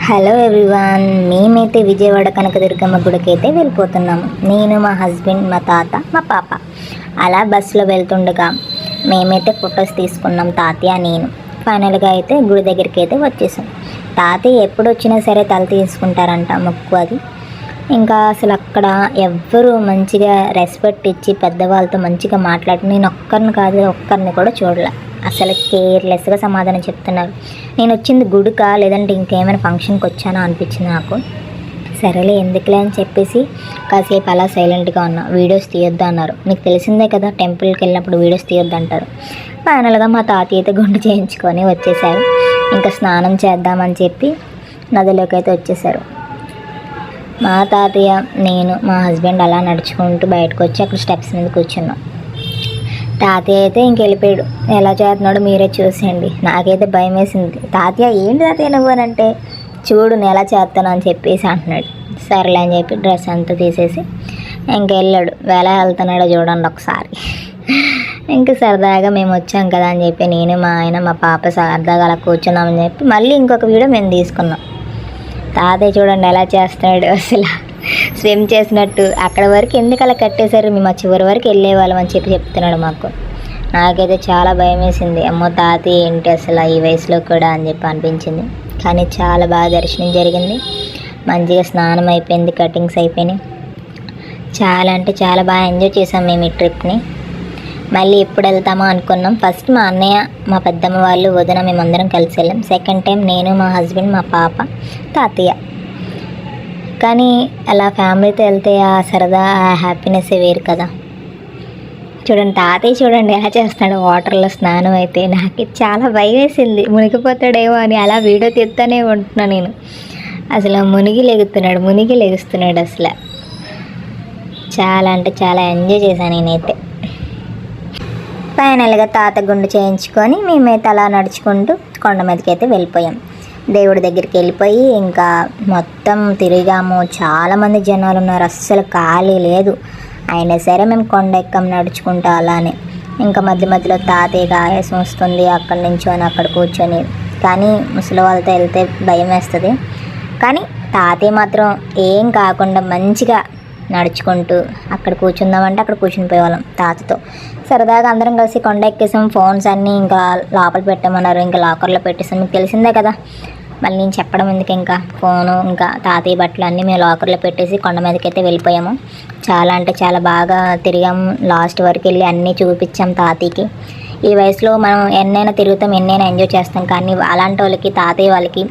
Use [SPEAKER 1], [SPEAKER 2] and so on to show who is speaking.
[SPEAKER 1] Hello everyone, మేమైతే విజయవాడ కనకదుర్గమ్మ గుడికి అయితే వెళ్ళిపోతున్నాము. నేను, మా హస్బెండ్, మా తాత, మా పాప అలా బస్సులో వెళ్తుండగా మేమైతే ఫొటోస్ తీసుకున్నాం, తాతయ్య నేను. ఫైనల్గా అయితే గుడి దగ్గరికి అయితే వచ్చేసాం. తాతయ్య ఎప్పుడు వచ్చినా సరే తల తీసుకుంటారంట, మొక్కు అది. ఇంకా అసలు అక్కడ ఎవ్వరూ మంచిగా రెస్పెక్ట్ ఇచ్చి పెద్దవాళ్ళతో మంచిగా మాట్లాడి, నేను ఒక్కరిని కూడా చూడలే. అసలు కేర్లెస్గా సమాధానం చెప్తున్నారు. నేను వచ్చింది గుడికా లేదంటే ఇంకేమైనా ఫంక్షన్కి వచ్చానా అనిపించింది నాకు. సరేలే ఎందుకులే అని చెప్పేసి కాసేపు అలా సైలెంట్గా ఉన్నా. వీడియోస్ తీయొద్దు అన్నారు. మీకు తెలిసిందే కదా, టెంపుల్కి వెళ్ళినప్పుడు వీడియోస్ తీయొద్దు అంటారు. ఫైనల్గా మా తాతయ్య అయితే గుండు చేయించుకొని వచ్చేసారు. ఇంకా స్నానం చేద్దామని చెప్పి నదిలోకి అయితే వచ్చేసారు. మా తాతయ్య, నేను, మా హస్బెండ్ అలా నడుచుకుంటూ బయటకు వచ్చి అక్కడ స్టెప్స్ మీద కూర్చున్నాం. తాతయ్య అయితే ఇంకెళ్ళిపోయాడు. ఎలా చేస్తున్నాడో మీరే చూసేయండి. నాకైతే భయం వేసింది. తాతయ్య ఏంటి తాతయ్య నువ్వు అని అంటే, చూడు నేను ఎలా చేస్తాను అని చెప్పేసి అంటున్నాడు. సరేలే అని చెప్పి డ్రెస్ అంతా తీసేసి ఇంకెళ్ళాడు. ఎలా వెళ్తున్నాడో చూడండి ఒకసారి. ఇంకా సరదాగా మేము వచ్చాం కదా అని చెప్పి నేను, మా ఆయన, మా పాప సరదాగా అలా కూర్చున్నామని చెప్పి మళ్ళీ ఇంకొక వీడియో మేము తీసుకున్నాం. తాతయ్య చూడండి ఎలా చేస్తున్నాడు, అసలు స్విమ్ చేసినట్టు. అక్కడ వరకు ఎందుకు అలా కట్టేశారు, మేము ఆ చివరి వరకు వెళ్ళేవాళ్ళం అని చెప్పి చెప్తున్నాడు మాకు. నాకైతే చాలా భయం వేసింది. అమ్మో తాతయ్య ఏంటి అసలు ఈ వయసులో కూడా అని చెప్పి అనిపించింది. కానీ చాలా బాగా దర్శనం జరిగింది. మంచిగా స్నానం అయిపోయింది, కటింగ్స్ అయిపోయినాయి. చాలా అంటే చాలా బాగా ఎంజాయ్ చేసాం మేము ఈ ట్రిప్ని. మళ్ళీ ఎప్పుడు వెళ్తామో అనుకున్నాం. ఫస్ట్ మా అన్నయ్య, మా పెద్దమ్మ వాళ్ళు, వదిన మేమందరం కలిసి వెళ్ళాం. సెకండ్ టైం నేను, మా హస్బెండ్, మా పాప, తాతయ్య. కానీ అలా ఫ్యామిలీతో వెళ్తే ఆ సరదా, ఆ హ్యాపీనెస్ వేరు కదా. చూడండి తాతయ్య చూడండి ఎలా చేస్తున్నాడు వాటర్లో స్నానం. అయితే నాకు చాలా భయం వేసింది, మునిగిపోతాడేమో అని. అలా వీడియో తీస్తానే ఉంటున్నాను నేను. అసలు మునిగి లెగుస్తున్నాడు అసలు. చాలా అంటే చాలా ఎంజాయ్ చేశాను నేనైతే. ఫైనల్గా తాత గుండు చేయించుకొని మేమైతే అలా నడుచుకుంటూ కొండ మీదకి అయితే వెళ్ళిపోయాం. దేవుడి దగ్గరికి వెళ్ళిపోయి ఇంకా మొత్తం తిరిగాము. చాలామంది జనాలు ఉన్నారు, అస్సలు ఖాళీ లేదు. అయినా సరే మేము కొండ ఎక్కం నడుచుకుంటూ అలానే. ఇంకా మధ్యలో తాతయ్యకి ఆయాసం వస్తుంది, అక్కడి నుంచొని అక్కడ కూర్చొని. కానీ ముసలి వాళ్ళతో వెళ్తే భయం వేస్తుంది. కానీ తాతయ్య మాత్రం ఏం కాకుండా మంచిగా నడుచుకుంటూ అక్కడ కూర్చుందామంటే అక్కడ కూర్చుని పోయేవాళ్ళం తాతతో. సరదాగా అందరం కలిసి కొండ ఎక్కేసాం. ఫోన్స్ అన్నీ ఇంకా లోపల పెట్టమన్నారు, ఇంకా లాకర్లో పెట్టేసాం. మీకు తెలిసిందే కదా, మళ్ళీ నేను చెప్పడం ఎందుకు. ఇంకా ఫోను ఇంకా తాతయ్య బట్టలు అన్నీ మేము లాకర్లో పెట్టేసి కొండ మీదకి అయితే వెళ్ళిపోయాము. చాలా అంటే చాలా బాగా తిరిగాము. లాస్ట్ వరకు వెళ్ళి అన్నీ చూపించాం తాతయ్యకి. ఈ వయసులో మనం ఎన్నైనా తిరుగుతాం, ఎన్నైనా ఎంజాయ్ చేస్తాం. కానీ అలాంటి వాళ్ళకి, తాతయ్య వాళ్ళకి